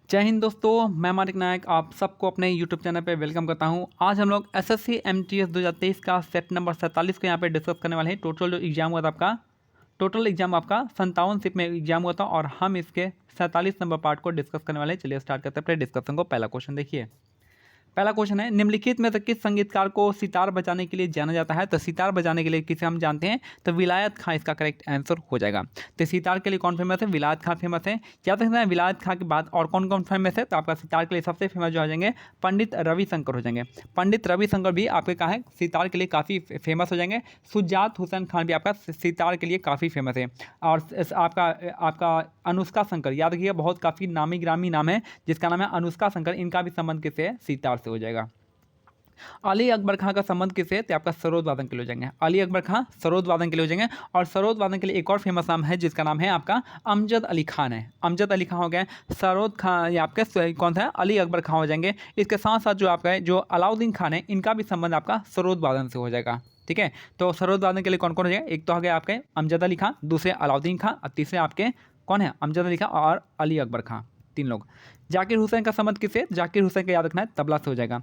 जय हिंद दोस्तों, मैं मानिक नायक आप सबको अपने यूट्यूब चैनल पे वेलकम करता हूं। आज हम लोग एसएससी एमटीएस 2023 का सेट नंबर 47 को यहां पे डिस्कस करने वाले हैं। टोटल जो एग्जाम हुआ था आपका, टोटल एग्जाम आपका 57 शिफ्ट में एग्जाम हुआ था और हम इसके 47 नंबर पार्ट को डिस्कस करने वाले हैं। चलिए स्टार्ट करते हैं अपने डिस्कशन को। पहला क्वेश्चन देखिए, पहला क्वेश्चन है, निम्नलिखित में से किस संगीतकार को सितार बजाने के लिए जाना जाता है? तो सितार बजाने के लिए किसे हम जानते हैं? तो विलायत खां इसका करेक्ट आंसर हो जाएगा। तो सितार के लिए कौन फेमस है? विलायत खां फेमस है। याद रखना है, विलायत खां के बाद और कौन कौन फेमस है? तो आपका सितार के लिए सबसे फेमस जो हो जाएंगे पंडित रविशंकर हो जाएंगे। पंडित रविशंकर भी आपके कहाँ है? सितार के लिए काफ़ी फेमस हो जाएंगे। सुजात हुसैन खान भी आपका सितार के लिए काफ़ी फेमस है। और आपका आपका अनुष्का शंकर, याद रखिएगा, बहुत काफ़ी नामी ग्रामी नाम है जिसका नाम है अनुष्का शंकर। इनका भी संबंध किससे है? सितार से हो जाएगा। अली अकबर खां का संबंध किससे है? तो आपका सरोद वादन के लिए हो जाएंगे। अली अकबर खां सरोद वादन के लिए हो जाएंगे। और सरोद वादन के लिए एक और फेमस नाम है जिसका नाम है आपका अमजद अली खान है। अमजद अली खां हो गए, सरोद खां ये आपके कौन सा है? अली अकबर खां हो जाएंगे। इसके साथ साथ जो आपका है जो अलाउद्दीन खान है, इनका भी संबंध आपका सरोद वादन से हो जाएगा। ठीक है, तो सरोद वादन के लिए कौन कौन हो जाएगा? एक तो हो गया आपके अमजद अली खां, दूसरे अलाउद्दीन खां और तीसरे आपके कौन है? अमजद अली खां और अली अकबर खां, तीन लोग। जाकिर हुसैन का संबंध किससे? जाकिर हुसैन का याद रखना है तबला से हो जाएगा।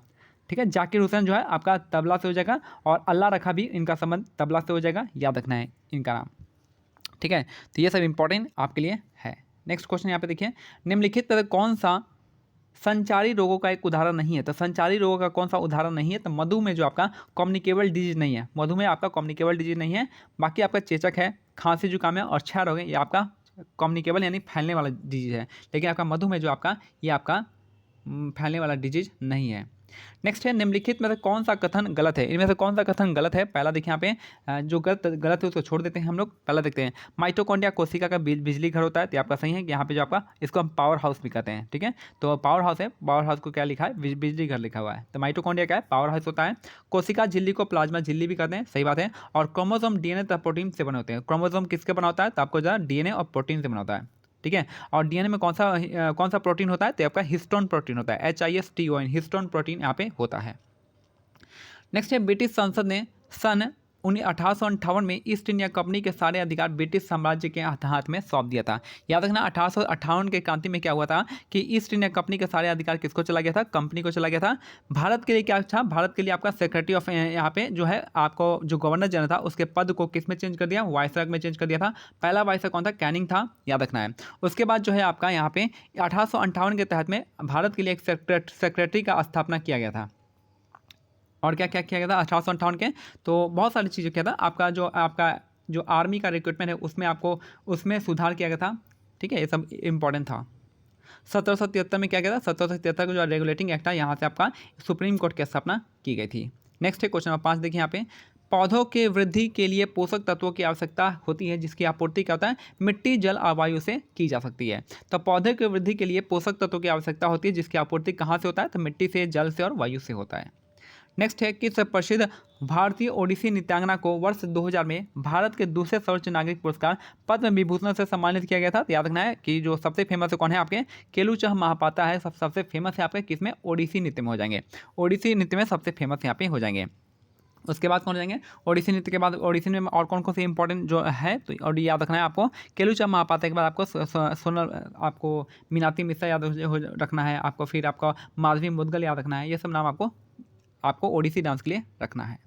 ठीक है, जाकिर हुसैन जो है आपका तबला से हो जाएगा। और अल्लाह रखा भी इनका संबंध तबला से हो जाएगा, याद रखना है इनका नाम। ठीक है, तो ये सब इंपॉर्टेंट आपके लिए है। नेक्स्ट क्वेश्चन यहाँ पे देखिए, निम्नलिखित में कौन सा संचारी रोगों का एक उदाहरण नहीं है? तो संचारी रोगों का कौन सा उदाहरण नहीं है? तो मधुमेह जो आपका कम्युनिकेबल डिजीज नहीं है। मधुमेह आपका कम्युनिकेबल डिजीज नहीं है। बाकी आपका चेचक है, खांसी जुकाम है और क्षय रोग है, ये आपका कम्युनिकेबल यानी फैलने वाला डिजीज है। लेकिन आपका मधुमेह जो आपका ये आपका फैलने वाला डिजीज नहीं है। नेक्स्ट है, निम्नलिखित में से कौन सा कथन गलत है? इनमें से कौन सा कथन गलत है? पहला देखिए यहाँ पे जो गलत गलत है उसको छोड़ देते हैं हम लोग। पहला देखते हैं, माइटोकॉन्ड्रिया कोशिका का बिजली घर होता है। तो आपका सही है कि यहाँ पे जो आपका इसको हम पावर हाउस भी कहते हैं। ठीक है, तो पावर हाउस है, पावर हाउस को क्या लिखा है? बिजली घर लिखा हुआ है। तो माइटोकॉन्ड्रिया क्या है? पावर हाउस होता है। कोशिका झिल्ली को प्लाज्मा झिल्ली भी कहते हैं, सही बात है। और क्रोमोसोम डीएनए तथा प्रोटीन से बने होते हैं। क्रोमोसोम किसके बना होता है? तो आपको जो डीएनए और प्रोटीन से बना होता है। ठीक है, और डीएनए में कौन सा प्रोटीन होता है? तो आपका हिस्टोन प्रोटीन होता है, HISTON, हिस्टोन प्रोटीन यहाँ पे होता है। नेक्स्ट है, ब्रिटिश संसद ने सन 1858 में ईस्ट इंडिया कंपनी के सारे अधिकार ब्रिटिश साम्राज्य के हाथ में सौंप दिया था। याद रखना, 1858 के क्रांति में क्या हुआ था कि ईस्ट इंडिया कंपनी के सारे अधिकार किसको चला गया था? कंपनी को चला गया था। भारत के लिए क्या था? भारत के लिए आपका सेक्रेटरी ऑफ यहाँ पे जो है आपको जो गवर्नर जनरल था उसके पद को किस में चेंज कर दिया? वायसराय में चेंज कर दिया था। पहला वायसराय कौन था? कैनिंग था, याद रखना है। उसके बाद जो है आपका यहाँ पे 1858 के तहत में भारत के लिए एक सेक्रेटरी का स्थापना किया गया था। और क्या क्या किया गया था 1858 के? तो बहुत सारी चीज़ें किया था। आपका जो आर्मी का रिक्रूटमेंट है उसमें आपको उसमें सुधार किया गया था। ठीक है, ये सब इंपॉर्टेंट था। 1773 में क्या किया था? 1773 का जो रेगुलेटिंग एक्ट था, यहाँ से आपका सुप्रीम कोर्ट की स्थापना की गई थी। नेक्स्ट है क्वेश्चन नंबर 5 देखिए यहाँ पे, पौधों के वृद्धि के लिए पोषक तत्वों की आवश्यकता होती है जिसकी आपूर्ति क्या होता है? मिट्टी, जल और वायु से की जा सकती है। तो पौधे की वृद्धि के लिए पोषक तत्वों की आवश्यकता होती है जिसकी आपूर्ति कहाँ से होता है? तो मिट्टी से, जल से और वायु से होता है। नेक्स्ट है, किस प्रसिद्ध भारतीय ओडिसी नृत्यांगना को वर्ष 2000 में भारत के दूसरे सर्वोच्च नागरिक पुरस्कार पद्म विभूषण से सम्मानित किया गया था? तो याद रखना है कि जो सबसे फेमस है कौन है आपके? केलुचह महापात्रा है, सबसे फेमस है आपके किसमें? ओडिसी नृत्य में हो जाएंगे। ओडिसी नृत्य में सबसे फेमस यहाँ पे हो जाएंगे। उसके बाद कौन हो जाएंगे? ओडिसी नृत्य के बाद ओडिसी में और कौन कौन से इंपॉर्टेंट जो है तो और याद रखना है आपको। केलुचह महापात्रा के बाद आपको सोनल, आपको मीनाती मिश्रा याद रखना है आपको। फिर आपका माधवी मुदगल याद रखना है। ये सब नाम आपको ओडिसी डांस के लिए रखना है।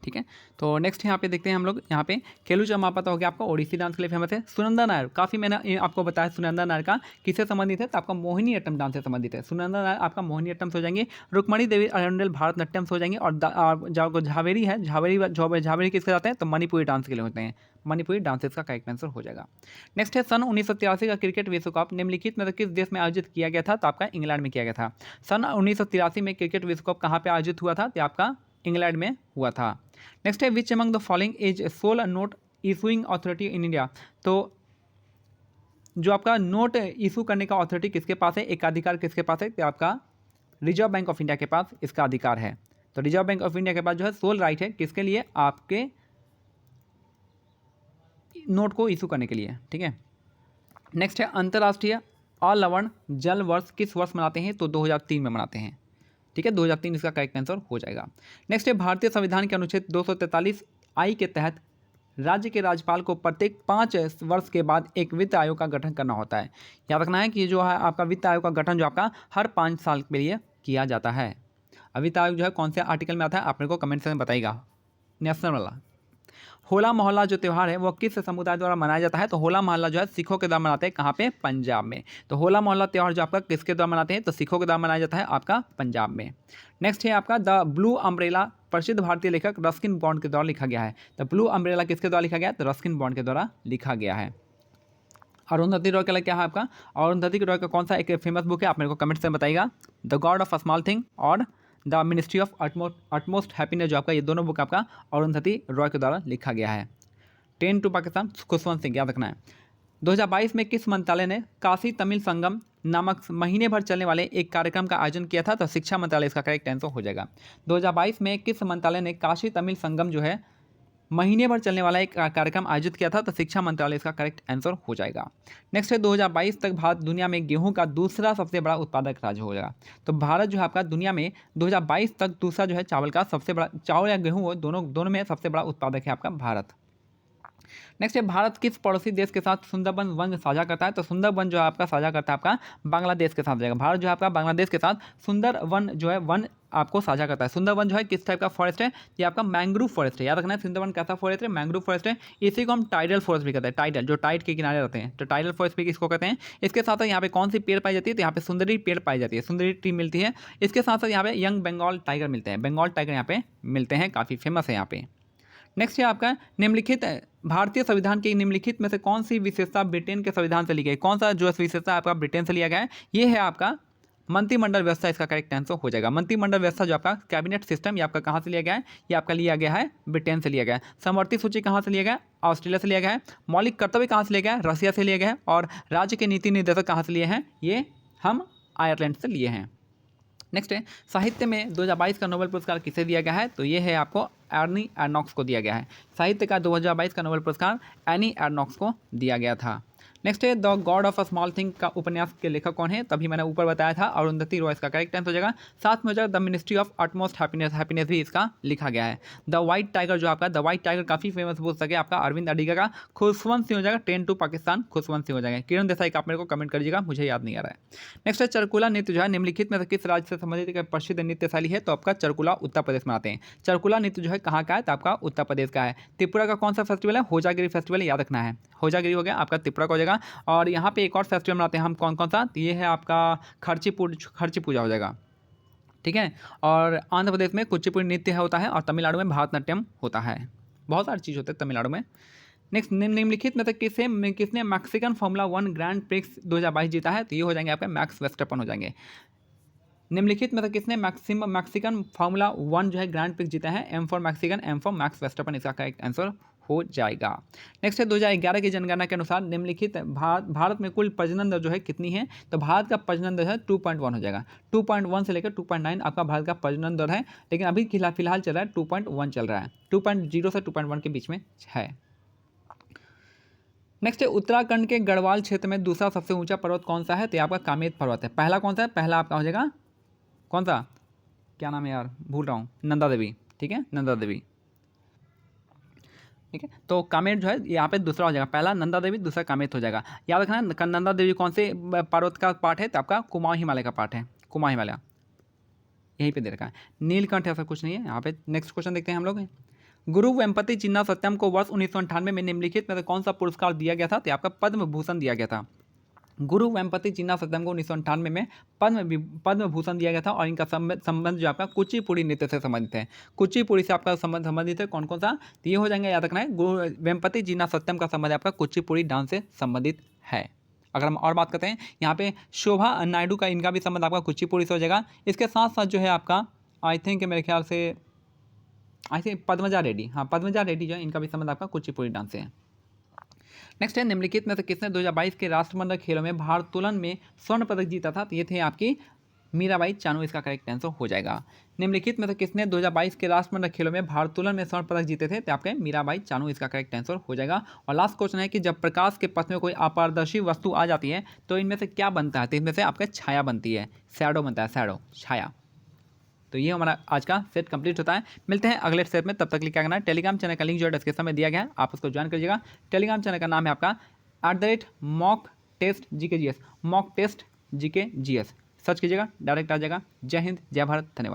ठीक है, तो नेक्स्ट यहाँ पे देखते हैं हम लोग। यहाँ पे केलुचह महापात्रा हो गया आपका ओडिसी डांस के लिए फेमस है। सुनंदा नायर, काफ़ी मैंने आपको बताया सुनंदा नायर का किससे संबंधित है? तो आपका मोहिनी अट्टम डांस से संबंधित है। सुनंदा नायर आपका मोहिनी अट्टम से हो जाएंगे। रुक्मणी देवी अरंडल भारतनाट्यम से हो जाएंगे। और जो झावेरी है, झावेरी किसके जाते हैं? तो मणिपुरी डांस के लिए होते हैं। मणिपुरी डांसेस का करेक्ट आंसर हो जाएगा। नेक्स्ट है, सन 1983 का क्रिकेट विश्व कप निम्नलिखित में से किस देश में आयोजित किया गया था? तो आपका इंग्लैंड में किया गया था। सन 1983 में क्रिकेट विश्व कप कहाँ पे आयोजित हुआ था? तो आपका इंग्लैंड में हुआ था। नेक्स्ट है, which among the following is sole note issuing authority in India? तो जो आपका नोट इशू करने का अथॉरिटी किसके पास है? एकाधिकार किसके पास है? तो आपका रिजर्व बैंक ऑफ इंडिया के पास इसका अधिकार है। तो रिजर्व बैंक ऑफ इंडिया के पास जो है सोल राइट है किसके लिए? आपके नोट को इशू करने के लिए। ठीक है, नेक्स्ट है, अंतर्राष्ट्रीय अलवण जल वर्ष किस वर्ष मनाते हैं? तो 2003 में मनाते हैं। ठीक है, 2003 इसका करेक्ट आंसर हो जाएगा। नेक्स्ट है, भारतीय संविधान के अनुच्छेद 243 आई के तहत राज्य के राज्यपाल को प्रत्येक 5 वर्ष के बाद एक वित्त आयोग का गठन करना होता है। याद रखना है कि जो है आपका वित्त आयोग का गठन जो आपका हर 5 साल के लिए किया जाता है। वित्त आयोग जो है कौन से आर्टिकल में आता है आप मेरे को कमेंट सेक्शन में बताइएगा। नेशनल वाला होला मोहल्ला जो त्यौहार है वो किस समुदाय द्वारा मनाया जाता है? तो होला मोहल्ला जो है सिखों के द्वारा मनाते हैं। कहाँ पे? पंजाब में। तो होला मोहल्ला त्यौहार जो आपका किसके द्वारा मनाते हैं? तो सिखों के द्वारा मनाया जाता है आपका पंजाब में। नेक्स्ट है आपका द ब्लू अम्ब्रेला प्रसिद्ध भारतीय लेखक रस्किन बॉन्ड के द्वारा लिखा गया है। तो ब्लू अम्ब्रेला किसके द्वारा लिखा गया है? तो रस्किन बॉन्ड के द्वारा लिखा गया है। अरुंधति रॉय का क्या है आपका? अरुंधति रॉय का कौन सा एक फेमस बुक है आप मेरे को कमेंट से बताइएगा। The god of a small thing और the ministry of utmost happiness जो आपका, ये दोनों बुक आपका अरुंधति रॉय के द्वारा लिखा गया है। 10 टू पाकिस्तान खुशवंत सिंह, याद रखना है। 2022 में किस मंत्रालय ने काशी तमिल संगम नामक महीने भर चलने वाले एक कार्यक्रम का आयोजन किया था? तो शिक्षा मंत्रालय इसका करेक्ट आंसर हो जाएगा। 2022 में किस मंत्रालय ने काशी तमिल संगम जो है महीने भर चलने वाला एक कार्यक्रम आयोजित किया था? तो शिक्षा मंत्रालय इसका करेक्ट आंसर हो जाएगा। नेक्स्ट है 2022 तक भारत दुनिया में गेहूं का दूसरा सबसे बड़ा उत्पादक राज्य हो जाएगा। तो भारत जो है आपका दुनिया में 2022 तक दूसरा जो है चावल का सबसे बड़ा, चावल या गेहूं दोनों में सबसे बड़ा उत्पादक है आपका भारत। नेक्स्ट है भारत किस पड़ोसी देश के साथ सुंदरबन वन साझा करता है? तो सुंदरबन जो है आपका साझा करता है आपका बांग्लादेश के साथ जाएगा। भारत जो है आपका बांग्लादेश के साथ सुंदरवन जो है वन आपको साझा करता है। सुंदरवन जो है किस टाइप का फॉरेस्ट है? ये आपका मैंग्रोव फॉरेस्ट है। याद रखना है सुंदरवन कैसा फॉरेस्ट है? मैंग्रोव फॉरेस्ट है। इसी को हम टाइडल फॉरेस्ट भी कहते हैं। टाइडल जो टाइड के किनारे रहते हैं, तो टाइडल फॉरेस्ट भी इसको कहते हैं। इसके साथ साथ यहाँ पे कौन सी पेड़ पाई जाती है? तो यहाँ पे सुंदरी पेड़ पाई जाती है, सुंदरी ट्री मिलती है। इसके साथ साथ यहाँ पे यंग बंगाल टाइगर मिलते हैं, बंगाल टाइगर यहाँ पे मिलते हैं, काफ़ी फेमस है यहाँ पे। नेक्स्ट है आपका निम्नलिखित भारतीय संविधान के निम्नलिखित में से कौन सी विशेषता ब्रिटेन के संविधान से ली गई? कौन सा जो विशेषता आपका ब्रिटेन से लिया गया है? ये है आपका मंत्रिमंडल व्यवस्था, इसका करेक्ट आंसर हो जाएगा। मंत्रिमंडल व्यवस्था जो आपका कैबिनेट सिस्टम, ये आपका कहाँ से लिया गया है? ये आपका लिया गया है ब्रिटेन से लिया गया है। समवर्ती सूची कहाँ से लिया गया है? ऑस्ट्रेलिया से लिया गया है। मौलिक कर्तव्य कहाँ से लिया गया है? रसिया से लिया गया है। और राज्य के नीति निर्देशक कहाँ से लिए हैं? ये हम आयरलैंड से लिए हैं। नेक्स्ट है साहित्य में 2022 का नोबेल पुरस्कार किसे दिया गया है? तो ये है आपको एर्नी एर्नॉक्स को दिया गया है। साहित्य का 2022 का नोबेल पुरस्कार एनी एर्नॉक्स को दिया गया था। नेक्स्ट है the god of a small thing का उपन्यास के लेखक कौन है? तभी मैंने ऊपर बताया था अरुंधति रॉय, इसका करेक्ट आंसर हो जाएगा। साथ में हो जाएगा the ministry of utmost happiness भी इसका लिखा गया है। द वाइट टाइगर जो आपका, द वाइट टाइगर काफ़ी फेमस पुस्तक है आपका अरविंद अडिगा का। खुशवंत सिंह हो जाएगा। 10 टू पाकिस्तान खुशवंत सिंह हो जाएगा। किरण देसाई का आप मेरे को कमेंट करिएगा, मुझे याद नहीं आ रहा है। नेक्स्ट है चरकुला नृत्य जो है निम्नलिखित में से किस राज्य से संबंधित एक प्रसिद्ध नृत्य शैली है? तो आपका चरकुला उत्तर प्रदेश में आते हैं। चरकुला नृत्य जो है कहाँ का है? तो आपका उत्तर प्रदेश का है। त्रिपुरा का कौन सा फेस्टिवल है? होजागिरी फेस्टिवल, याद रखना है। होजागिरी हो गया आपका त्रिपुरा का हो जाएगा। और यहाँ पे एक और फेस्टिवल मनाते हैं हम, कौन कौन सा? तो ये है आपका खर्ची पूजा हो जाएगा, ठीक है। और आंध्र प्रदेश में कुचिपुड़ी नृत्य होता है और तमिलनाडु में भारतनाट्यम होता है। बहुत सारी चीज़ होते हैं तमिलनाडु में। नेक्स्ट निम्नलिखित में से किसने मैक्सिकन फॉर्मूला 1 ग्रैंड प्रिक्स 2022 जीता है? तो ये हो जाएंगे आपके मैक्स वेस्टरपन हो जाएंगे। निम्नलिखित में से किसने मैक्सिकन फार्मूला 1 जो है ग्रैंड प्रिक्स जीता है? M for Mexican, M for Max Verstappen, इसका करेक्ट आंसर हो जाएगा। नेक्स्ट है 2011 की जनगणना के अनुसार निम्नलिखित भारत में कुल प्रजनन दर जो है कितनी है? तो भारत का प्रजनन दर है 2.1 हो जाएगा। 2.1 से लेकर 2.9 आपका भारत का प्रजनन दर है, लेकिन अभी फिलहाल चल रहा है 2.1 चल रहा है, 2.0 से 2.1 के बीच में है। नेक्स्ट है उत्तराखंड के गढ़वाल क्षेत्र में दूसरा सबसे ऊंचा पर्वत कौन सा है? तो आपका कामेत पर्वत है। पहला कौन सा है? पहला आपका हो जाएगा कौन सा, क्या नाम है यार, भूल रहा हूँ, नंदा देवी, ठीक है, नंदा देवी, ठीक है। तो कामेट जो है यहाँ पे दूसरा हो जाएगा, पहला नंदा देवी, दूसरा कामेट हो जाएगा। याद रखना नंदा देवी कौन से पर्वत का पार्ट है? तो आपका कुमाऊं हिमालय का पार्ट है, कुमाऊं हिमालय यहीं पे दे रखा है। नीलकंठ ऐसा कुछ नहीं है यहाँ पे। नेक्स्ट क्वेश्चन देखते हैं हम लोग। गुरु वेम्पति चिन्ना सत्यम को वर्ष 1998 में निम्नलिखित में से कौन सा पुरस्कार दिया गया था? तो आपका पद्म भूषण दिया गया था। गुरु वेम्पति चिन्ना सत्यम को 1998 में पद्म भूषण दिया गया था। और इनका संबंध जो आपका कुचिपुड़ी नृत्य से संबंधित है। कुचिपुड़ी से आपका संबंध संबंधित है, कौन कौन सा? तो ये हो जाएंगे, याद रखना है, गुरु वेम्पति चिन्ना सत्यम का संबंध आपका कुचिपुड़ी डांस से संबंधित है। अगर हम और बात करते हैं यहाँ पे शोभा नायडू का, इनका भी संबंध आपका कुचिपुड़ी से हो जाएगा। इसके साथ साथ जो है आपका आई थिंक मेरे ख्याल से पद्मजा रेड्डी, हाँ पद्मजा रेड्डी जो है इनका भी संबंध आपका कुचिपुड़ी डांस से है। नेक्स्ट है निम्नलिखित में से किसने 2022 के राष्ट्रमंडल खेलों में भारोत्तोलन में स्वर्ण पदक जीता था? तो ये थे आपकी मीराबाई चानू, इसका करेक्ट आंसर हो जाएगा। निम्नलिखित में से किसने 2022 के राष्ट्रमंडल खेलों में भारोत्तोलन में स्वर्ण पदक जीते थे? तो आपके मीराबाई चानू, इसका करेक्ट आंसर हो जाएगा। और लास्ट क्वेश्चन है कि जब प्रकाश के पथ में कोई अपारदर्शी वस्तु आ जाती है तो इनमें से क्या बनता है? तो इनमें से आपका छाया बनती है, शैडो बनता है, शैडो, छाया। तो ये हमारा आज का सेट कंप्लीट होता है। मिलते हैं अगले सेट में, तब तक के लिए क्या करना है, टेलीग्राम चैनल का लिंक जो है डिस्क्रिप्शन में दिया गया है, आप उसको ज्वाइन करिएगा। टेलीग्राम चैनल का नाम है आपका @mock test GK GS, mock test GK GS, search कीजिएगा, डायरेक्ट आ जाएगा। जय हिंद, जय भारत, धन्यवाद।